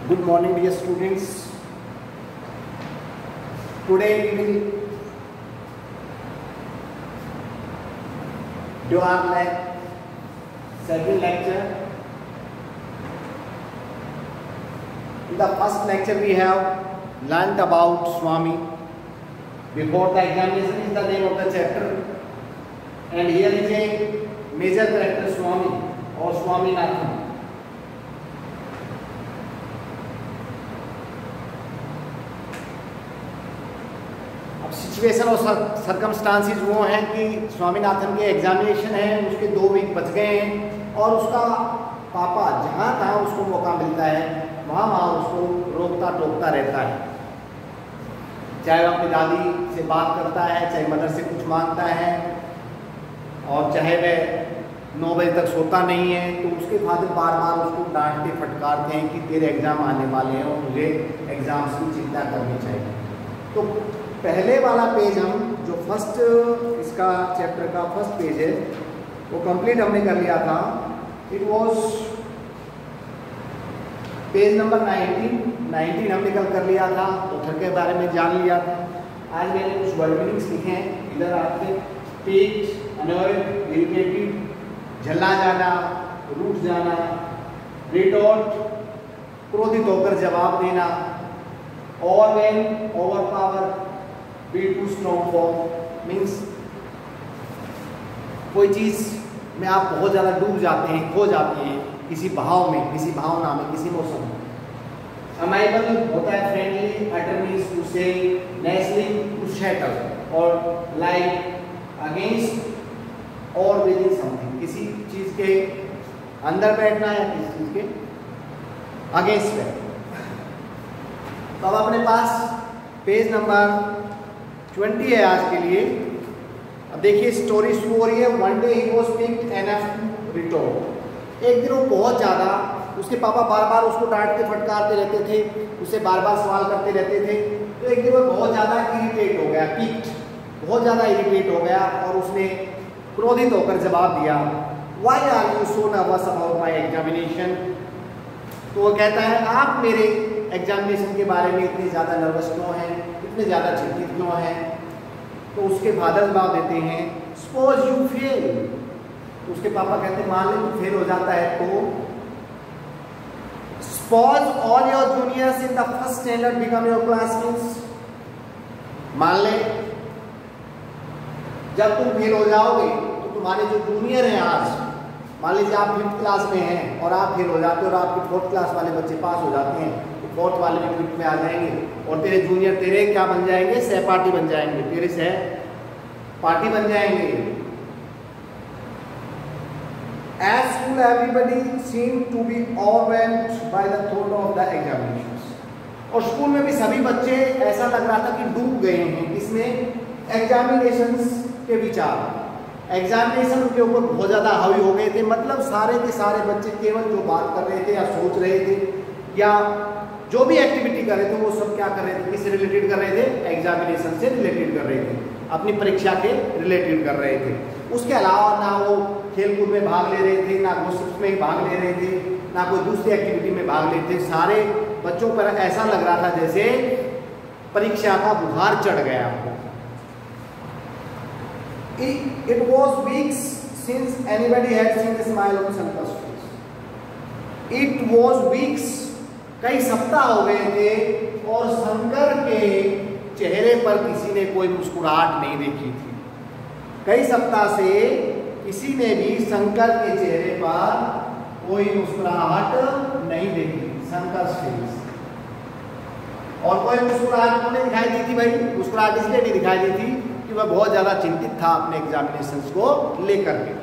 Good morning, dear students. Today we will do our second lecture. In the first lecture we have learnt about Swami. Before the examination is the name of the chapter, and here is a major character Swami or Swaminathan. Situation और circumstances वो हैं कि स्वामीनाथन के examination है, उसके 2 week बच गए हैं और उसका पापा जहाँ तहाँ उसको मौका मिलता है वहाँ उसको रोकता टोकता रहता है। चाहे वो अपनी दादी से बात करता है, चाहे मदर से कुछ मांगता है, और चाहे वह 9 बजे तक सोता नहीं है तो उसके फादर बार बार उसको डांटते फटकारते हैं कि तेरे एग्ज़ाम आने वाले हैं और मुझे एग्ज़ाम्स की चिंता करनी चाहिए। तो पहले वाला पेज हम जो फर्स्ट इसका चैप्टर का फर्स्ट पेज है वो कंप्लीट हमने कर लिया था। इट वाज पेज नंबर 19 हमने कल कर लिया था, ऑथर के बारे में जान लिया था। आज मैंने कुछ वर्ड मीनिंग्स लिखे हैं इधर आपके। पीट, अनॉयड, इरिटेटेड, झल्ला जाना, रूठ जाना, रिटॉर्ट, क्रोधित होकर जवाब देना, overwhelm, overpower, be too strong for means कोई चीज़ में आप बहुत ज़्यादा डूब जाते हैं, खो जाते हैं किसी भाव में, किसी भावना में, किसी मौसम में। अमाइबल होता है फ्रेंडली, अटर्नीज टू से, नेस्लिंग टू शैटर, और लाइक अगेंस्ट और विद इन समथिंग, किसी चीज़ के अंदर बैठना या किसी चीज़ के अगेंस्ट बैठना। तो अब अपने पास पेज नंबर 20 है आज के लिए। अब देखिए स्टोरी शुरू हो रही है। One day he was picked enough to retort. एक दिन वो बहुत ज़्यादा, उसके पापा बार बार उसको डांटते फटकारते रहते थे, उससे बार बार सवाल करते रहते थे। तो एक दिन वो बहुत ज़्यादा इरिटेट हो गया, पिक्ड, बहुत ज़्यादा इरिटेट हो गया और उसने क्रोधित होकर जवाब दिया, why are you so nervous about my examination. तो वो कहता है आप मेरे एग्जामिनेशन के बारे में इतने ज़्यादा नर्वस क्यों हैं, इतने ज़्यादा चिंतित क्यों हैं। तो उसके फादर जवाब देते हैं, सपोज यू फेल। तो उसके पापा कहते हैं मान ले तू फेल हो जाता है तो, suppose all your juniors in the first standard become your classmates. मान ले जब तुम फेल हो जाओगे तो तुम्हारे जो जूनियर हैं आज, मान लीजिए आप 5th क्लास में हैं और आप फेल हो जाते हो और आपके 4th क्लास वाले बच्चे पास हो जाते हैं, तो 4th वाले भी 5th में आ जाएंगे और तेरे जूनियर तेरे क्या बन जाएंगे, सहपाठी बन जाएंगे, तेरे सहपाठी बन जाएंगे। At school everybody seemed to be overwhelmed by the thought of the examinations। और स्कूल में भी सभी बच्चे ऐसा लग रहा था कि डूब गए हैं किसमें, एग्जामिनेशंस के विचार। एग्जामिनेशन के ऊपर बहुत ज़्यादा हावी हो गए थे। मतलब सारे के सारे बच्चे केवल जो बात कर रहे थे या सोच रहे थे या जो भी एक्टिविटी कर रहे थे वो सब क्या कर रहे थे, किससे रिलेटेड कर रहे थे, एग्जामिनेशन से रिलेटेड कर रहे थे, अपनी परीक्षा के रिलेटेड कर रहे थे। उसके अलावा ना वो खेलकूद में भाग ले रहे थे, ना गोसिप्स में भाग ले रहे थे, ना कोई दूसरी एक्टिविटी में भाग ले रहे थे। सारे बच्चों पर ऐसा लग रहा था जैसे परीक्षा का बुखार चढ़ गया हो। It was weeks since anybody had seen a smile on Shankar's face. It was weeks, कई सप्ताह हो गए थे और शंकर के चेहरे पर किसी ने कोई मुस्कुराहट नहीं देखी थी। कई सप्ताह से किसी ने भी शंकर के चेहरे पर कोई मुस्कुराहट नहीं देखी, शंकर फेस। और कोई मुस्कुराहट क्यों नहीं दिखाई दी थी भाई? मुस्कुराहट इसलिए नहीं दिखाई दी थी कि वह बहुत ज़्यादा चिंतित था अपने एग्जामिनेशंस को लेकर के।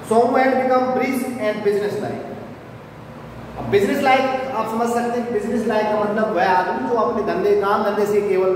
Somu had become brisk and business like. अब बिजनेस लाइक आप समझ सकते हैं, बिजनेस लाइक का मतलब वह आदमी जो अपने काम धंधे से केवल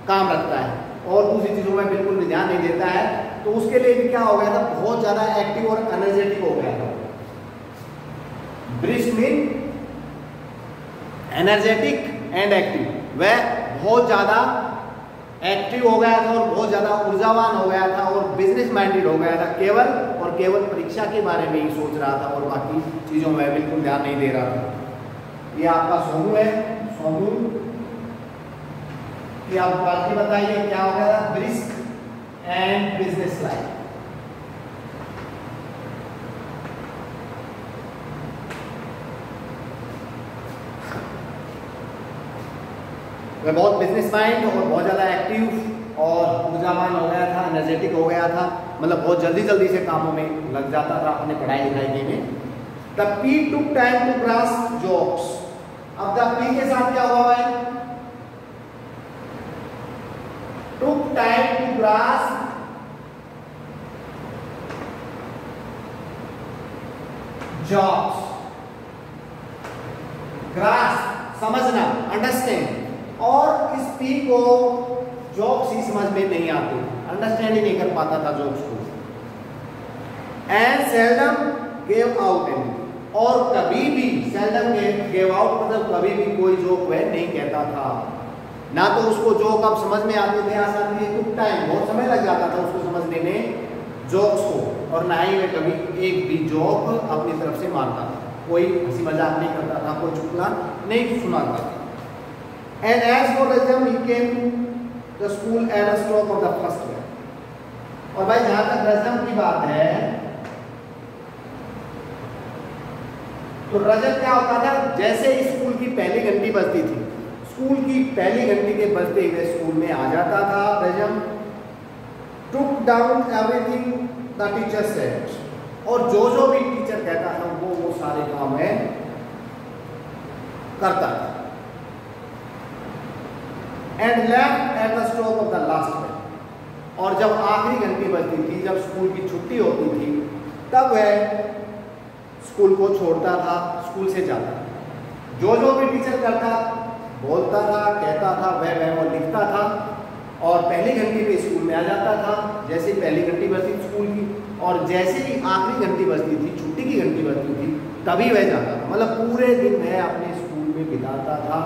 काम रखता है और दूसरी चीज़ों में बिल्कुल भी ध्यान नहीं देता है। तो उसके लिए भी क्या हो गया था, बहुत ज़्यादा एक्टिव और एनर्जेटिक हो गया था। Brisk mean energetic and active. वह बहुत ज़्यादा एक्टिव हो गया था और बहुत ज़्यादा ऊर्जावान हो गया था और बिजनेस माइंडेड हो गया था, केवल और केवल परीक्षा के बारे में ही सोच रहा था और बाकी चीज़ों में बिल्कुल ध्यान नहीं दे रहा था। ये आपका सोनू है, सोनू की आप बात बताइए क्या होगा, ब्रिस्क एंड बिजनेस लाइफ। मैं बहुत बिजनेस माइंड और बहुत ज़्यादा एक्टिव और ऊर्जावान हो गया था, एनर्जेटिक हो गया था, मतलब बहुत जल्दी जल्दी से कामों में लग जाता था अपने पढ़ाई लिखाई में। The P took time to grasp jokes. अब द पी के साथ क्या हुआ है, took time to grasp jokes. Grasp समझना, अंडरस्टैंड, और इस पी को जोक्स ही समझ में नहीं आते, अंडरस्टैंड ही नहीं कर पाता था जोक्स को। And seldom gave out any, और कभी भी सेल्डम गेव आउट मतलब कभी भी कोई जोक वह नहीं कहता था। ना तो उसको जोक अब समझ में आते थे आसानी से, कुछ टाइम बहुत समय लग जाता था उसको समझने में जोक्स को, और ना ही वह कभी एक भी जोक अपनी तरफ से मारता था, कोई हंसी मजाक नहीं करता था, कोई चुटकुला नहीं सुनाता था। And as for Rajam, he came to the school at a stroke of the first bell. और भाई जहाँ तक रजम की बात है, तो रजम क्या होता था, जैसे स्कूल की पहली घंटी बजती थी, स्कूल की पहली घंटी के बजते हुए स्कूल में आ जाता था रजम। took down everything the teacher said, और जो भी टीचर कहता था वो सारे काम है करता था। And left at the stroke of the last bell, और जब आखिरी घंटी बजती थी, जब स्कूल की छुट्टी होती थी, तब वह स्कूल को छोड़ता था, स्कूल से जाता था। जो भी टीचर करता, बोलता था, कहता था, वह वो लिखता था, और पहली घंटी पे स्कूल में आ जाता था। जैसे ही पहली घंटी बजती स्कूल की, और जैसे ही आखिरी घंटी बजती थी, छुट्टी की घंटी बजती थी, तभी वह जाता था। मतलब पूरे दिन वह अपने स्कूल में बिताता था।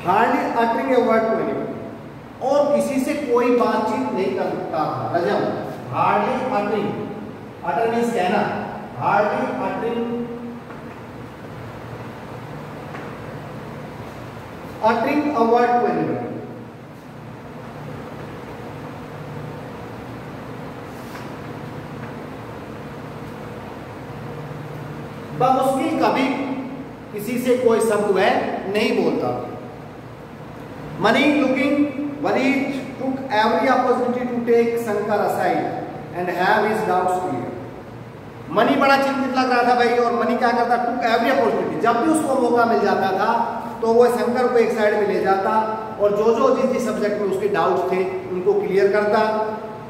Hardly uttering a word to anyone, और किसी से कोई बातचीत नहीं कर सकता था रजम। हार्डली अटरिंग, अटर मीन्स कहना, hardly uttering a word to anyone. बमुश्किल कभी किसी से कोई शब्द वह नहीं बोलता। Mani looking worried took every opportunity to take Shankar aside and have his doubts clear. Money बड़ा चिंतित लग रहा था भाई, और मनी क्या करता, took every opportunity, जब भी उसको मौका मिल जाता था तो वो शंकर को एक साइड में ले जाता और जिस सब्जेक्ट में उसके डाउट्स थे उनको क्लियर करता।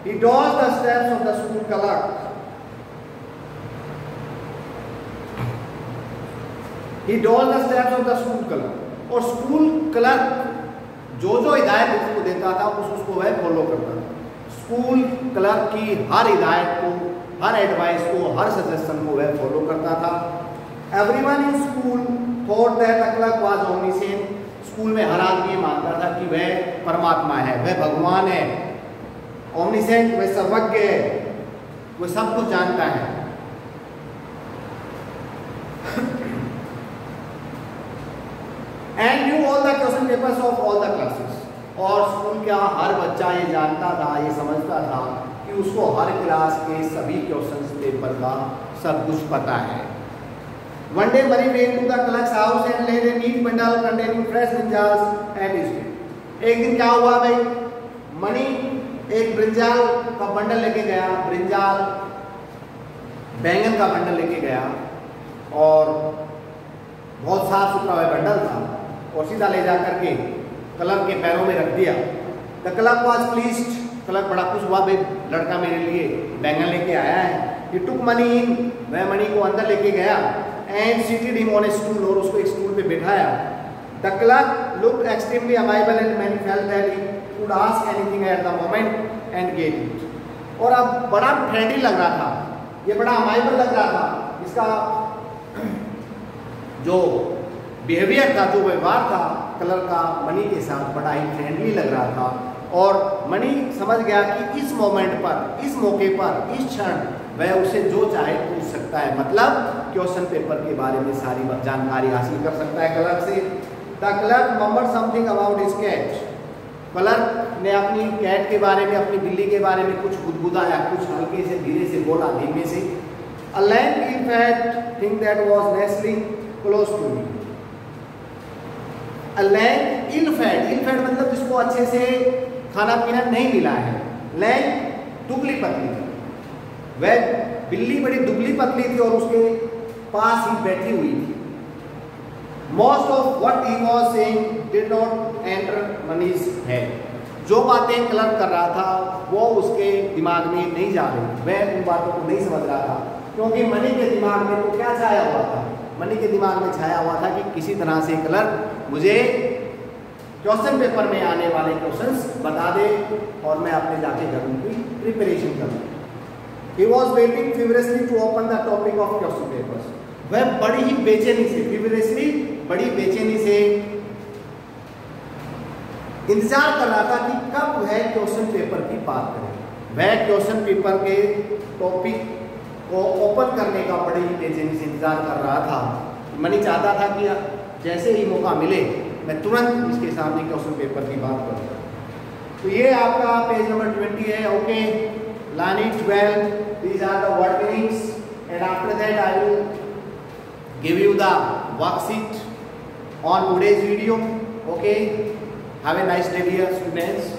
He dodged the steps of the school clerk. He dodged the steps of the school clerk, और स्कूल क्लर्क जो हिदायत उसको देता था उसको वह फॉलो करता था। स्कूल क्लर्क की हर हिदायत को, हर एडवाइस को, हर सजेशन को वह फॉलो करता था। Everyone in school thought that the clerk was omniscient, school में हर आदमी मानता था कि वह परमात्मा है, वह भगवान है। ओमनिसेंट, वह सर्वज्ञ है, वह सब कुछ जानता है। And knew all the question papers of all the classes, और स्कूल का हर बच्चा ये जानता था, ये समझता था कि उसको हर क्लास के सभी क्वेश्चंस पेपर का सब कुछ पता है। One day Mani went to the clerk's house and laid a neat bundle containing fresh brinjals at his feet. एक दिन क्या हुआ भाई, मनी एक ब्रिंजाल का बंडल लेके गया, ब्रिंजाल बैंगन का बंडल लेके गया, और बहुत साफ सुथरा वह बंडल था, और सीधा ले जा करके क्लर्क के पैरों में रख दिया। The clerk was pleased, clerk बड़ा खुश हुआ, भाई लड़का मेरे लिए बैंगन लेके आया है। ही टुक मनी इन, वह मनी को अंदर लेके गया, and seated him on a stool, और उसको एक स्टूल पे बिठाया। The clerk looked extremely amiable and many felt that he could ask anything at the moment and get it, और अब बड़ा फ्रेंडली लग रहा था, ये बड़ा अमाइबल लग रहा था, इसका जो बिहेवियर था, जो व्यवहार था क्लर्क का मनी के साथ बड़ा ही फ्रेंडली लग रहा था, और मनी समझ गया कि इस मोमेंट पर, इस मौके पर, इस क्षण वह उसे जो चाहे पूछ सकता है, मतलब क्वेश्चन पेपर के बारे में सारी जानकारी हासिल कर सकता है क्लर्क से। The clerk mumbled something about his cat. Clerk ने अपनी कैट के बारे में, अपनी बिल्ली के बारे में कुछ गुदगुदाया, कुछ हल्के से धीरे से बोला, धीमे से। A lank ill-fed thing that was nestling close to me. A lank ill-fed, ill-fed मतलब जिसको अच्छे से खाना पीना नहीं मिला है। lank दुबली पतली, वह बिल्ली बड़ी दुबली पतली थी और उसके पास ही बैठी हुई थी। Most of what he was saying did not enter Mani's head. जो बातें क्लर्क कर रहा था वो उसके दिमाग में नहीं जा रही, वह उन बातों को नहीं समझ रहा था, क्योंकि मनी के दिमाग में तो क्या छाया हुआ था, मनी के दिमाग में छाया हुआ था कि किसी तरह से क्लर्क मुझे क्वेश्चन पेपर में आने वाले क्वेश्चंस बता दे और मैं अपने जाके घर उनकी प्रिपरेशन करूँ। He was waiting feverishly to open the topic of question papers. वह बड़ी ही बेचैनी से, feverishly बड़ी बेचैनी से इंतजार कर रहा था कि कब वह क्वेश्चन पेपर की बात करें। वह क्वेश्चन पेपर के टॉपिक को ओपन करने का बड़ी ही बेचैनी से इंतजार कर रहा था। मनी चाहता था कि जैसे ही मौका मिले मैं तुरंत इसके सामने क्वेश्चन पेपर की बात करूँ। तो ये आपका पेज नंबर 20 है। Okay, learn it well. These are the word meanings, and after that I will give you the worksheet on today's video. Okay, have a nice day, dear students.